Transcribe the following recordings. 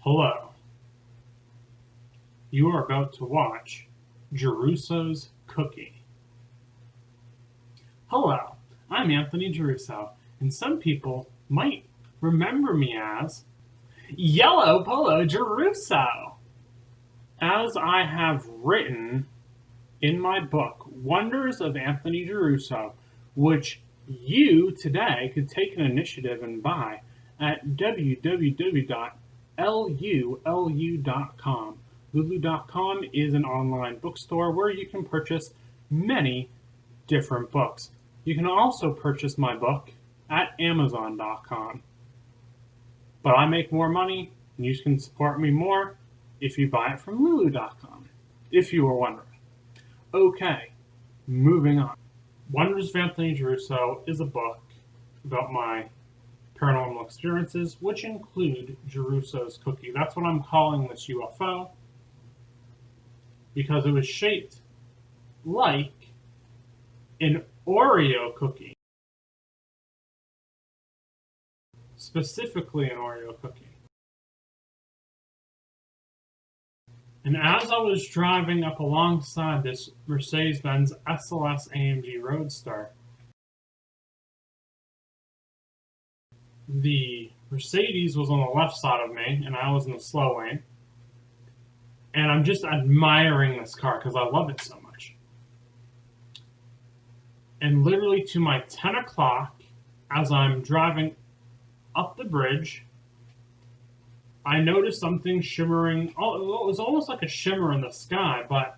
Hello. You are about to watch Giarrusso's Cookie. Hello, I'm Anthony Giarrusso, and some people might remember me as Yellow Polo Giarrusso. As I have written in my book, Wonders of Anthony Giarrusso, which you today could take an initiative and buy at www.lulu.com. Lulu.com is an online bookstore where you can purchase many different books. You can also purchase my book at Amazon.com. But I make more money, and you can support me more if you buy it from Lulu.com, if you were wondering. Okay, moving on. Wonders of Anthony Giarrusso is a book about my paranormal experiences, which include Giarrusso's Cookie. That's what I'm calling this UFO, because it was shaped like an Oreo cookie. Specifically an Oreo cookie. And as I was driving up alongside this Mercedes-Benz SLS AMG Roadster, the Mercedes was on the left side of me, and I was in the slow lane. And I'm just admiring this car because I love it so much. And literally to my 10 o'clock, as I'm driving up the bridge, I noticed something shimmering. Oh, it was almost like a shimmer in the sky, but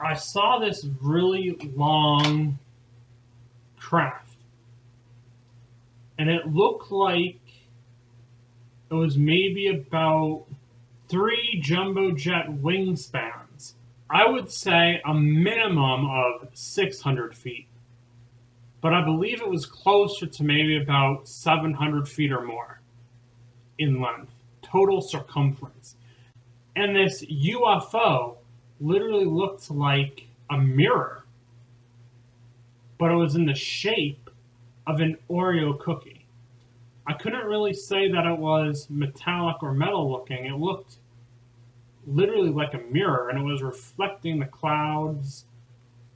I saw this really long craft. And it looked like it was maybe about 3 jumbo jet wingspans. I would say a minimum of 600 feet. But I believe it was closer to maybe about 700 feet or more in length, total circumference. And this UFO literally looked like a mirror, but it was in the shape of an Oreo cookie. I couldn't really say that it was metallic or metal looking. It looked literally like a mirror, and it was reflecting the clouds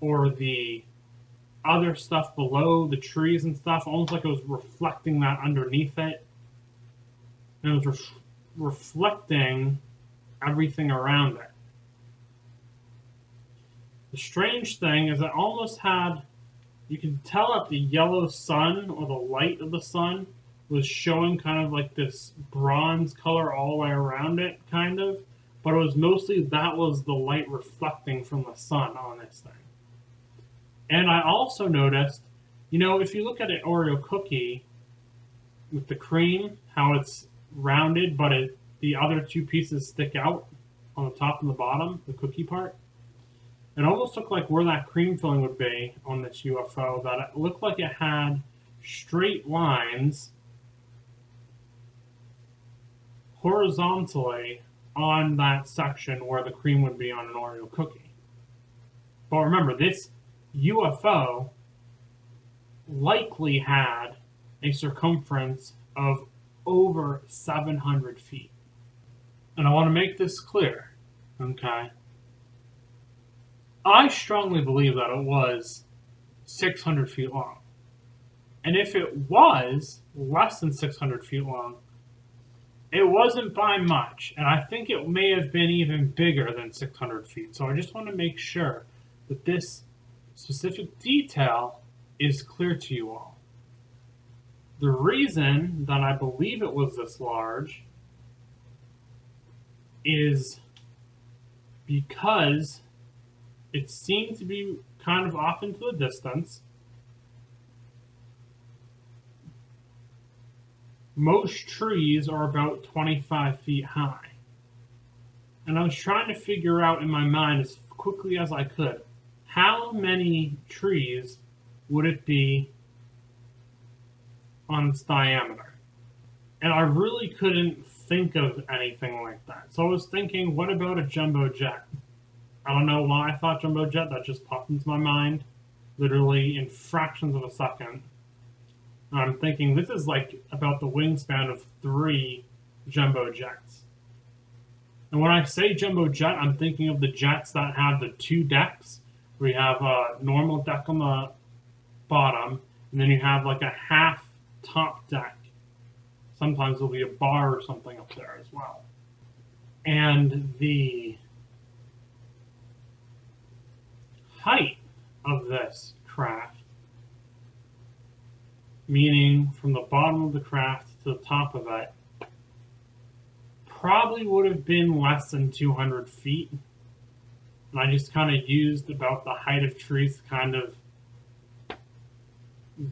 or the other stuff below, the trees and stuff, almost like it was reflecting that underneath it. And it was reflecting everything around it. The strange thing is it almost had, you could tell that the yellow sun or the light of the sun was showing kind of like this bronze color all the way around it, kind of. But it was mostly that was the light reflecting from the sun on this thing. And I also noticed, if you look at an Oreo cookie with the cream, how it's rounded, but the other 2 pieces stick out on the top and the bottom, the cookie part. It almost looked like where that cream filling would be on this UFO, that it looked like it had straight lines horizontally on that section where the cream would be on an Oreo cookie. But remember, this UFO likely had a circumference of over 700 feet. And I want to make this clear, okay? I strongly believe that it was 600 feet long. And if it was less than 600 feet long, it wasn't by much. And I think it may have been even bigger than 600 feet. So I just want to make sure that this specific detail is clear to you all. The reason that I believe it was this large is because it seemed to be kind of off into the distance. Most trees are about 25 feet high. And I was trying to figure out in my mind as quickly as I could, how many trees would it be on its diameter? And I really couldn't think of anything like that. So I was thinking, what about a jumbo jet? I don't know why I thought jumbo jet, that just popped into my mind, literally in fractions of a second. And I'm thinking this is like about the wingspan of 3 jumbo jets. And when I say jumbo jet, I'm thinking of the jets that have the 2 decks, where you have a normal deck on the bottom, and then you have like a half top deck. Sometimes there'll be a bar or something up there as well. And the height of this craft, meaning from the bottom of the craft to the top of it, probably would have been less than 200 feet. And I just kind of used about the height of trees to kind of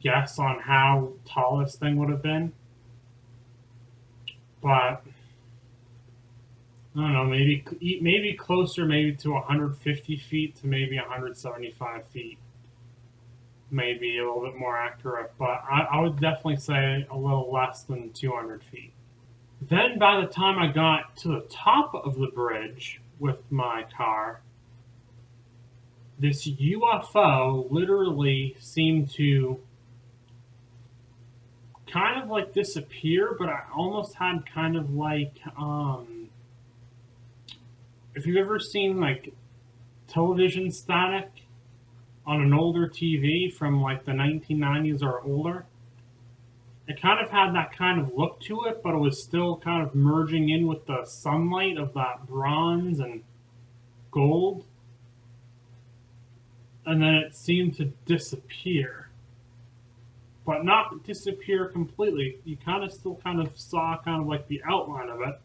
guess on how tall this thing would have been. But I don't know, maybe closer, maybe to 150 feet to maybe 175 feet. Maybe a little bit more accurate, but I would definitely say a little less than 200 feet. Then by the time I got to the top of the bridge with my car, this UFO literally seemed to kind of like disappear, but I almost had kind of like, if you've ever seen like television static on an older TV from like the 1990s or older, it kind of had that kind of look to it, but it was still kind of merging in with the sunlight of that bronze and gold. And then it seemed to disappear, but not disappear completely. You kind of still kind of saw kind of like the outline of it.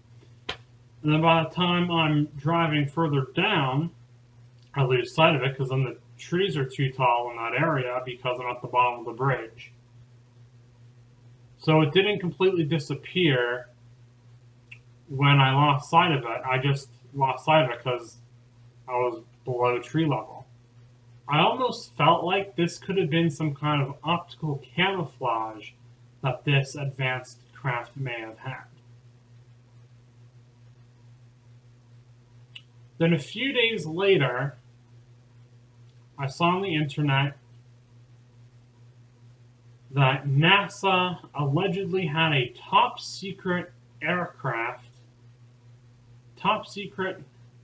And then by the time I'm driving further down, I lose sight of it because then the trees are too tall in that area because I'm at the bottom of the bridge. So it didn't completely disappear when I lost sight of it. I just lost sight of it because I was below tree level. I almost felt like this could have been some kind of optical camouflage that this advanced craft may have had. Then a few days later, I saw on the internet that NASA allegedly had a top secret aircraft, top secret,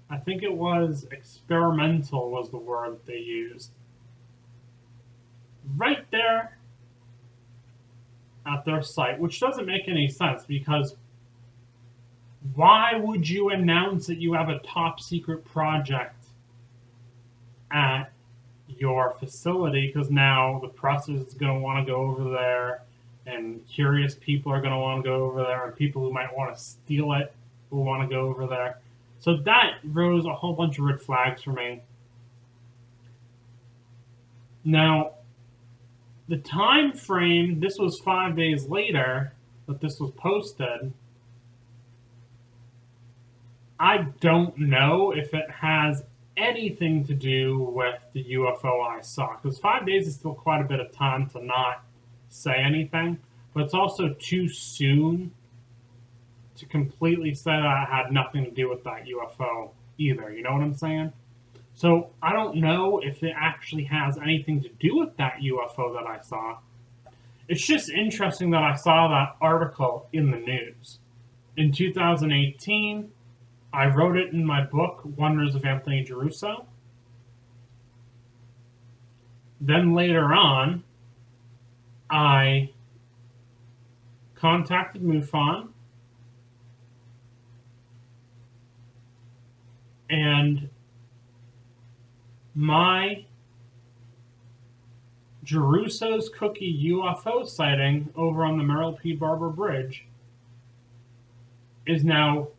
I think it was experimental was the word they used, right there at their site, which doesn't make any sense because why would you announce that you have a top secret project at your facility? Because now the press is going to want to go over there, and curious people are going to want to go over there, and people who might want to steal it will want to go over there. So that rose a whole bunch of red flags for me. Now, the time frame, this was 5 days later that this was posted. I don't know if it has anything to do with the UFO I saw, because 5 days is still quite a bit of time to not say anything, but it's also too soon to completely say that I had nothing to do with that UFO either. You know what I'm saying? So I don't know if it actually has anything to do with that UFO that I saw. It's just interesting that I saw that article in the news. In 2018, I wrote it in my book, Wonders of Anthony Giarrusso. Then later on, I contacted MUFON, and my Giarrusso's Cookie UFO sighting over on the Merrill P. Barber Bridge is now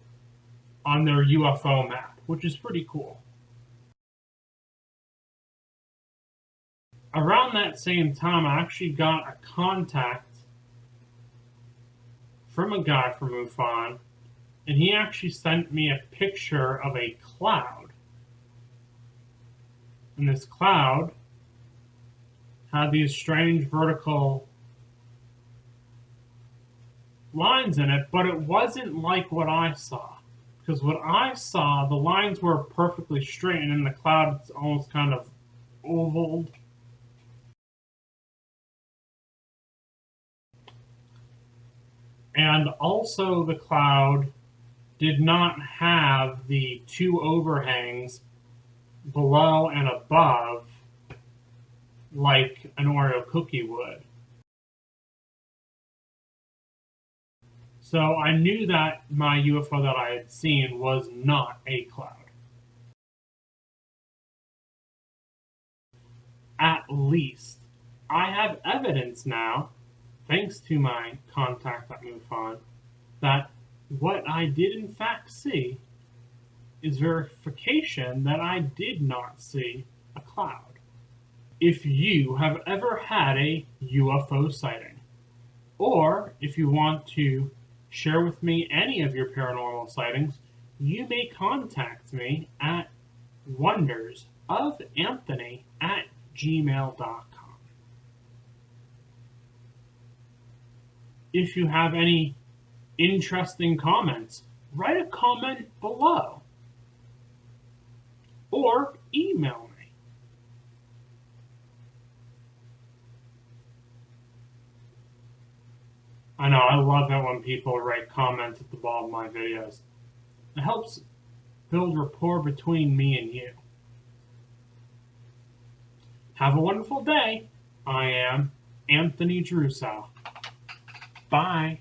on their UFO map, which is pretty cool. Around that same time, I actually got a contact from a guy from MUFON, and he actually sent me a picture of a cloud. And this cloud had these strange vertical lines in it, but it wasn't like what I saw. Because what I saw, the lines were perfectly straight, and in the cloud, it's almost kind of ovaled. And also the cloud did not have the two overhangs below and above like an Oreo cookie would. So I knew that my UFO that I had seen was not a cloud. At least I have evidence now, thanks to my contact at MUFON, that what I did in fact see is verification that I did not see a cloud. If you have ever had a UFO sighting, or if you want to share with me any of your paranormal sightings, you may contact me at wondersofanthony@gmail.com. If you have any interesting comments, write a comment below or email me. I know, I love it when people write comments at the bottom of my videos. It helps build rapport between me and you. Have a wonderful day. I am Anthony Giarrusso. Bye.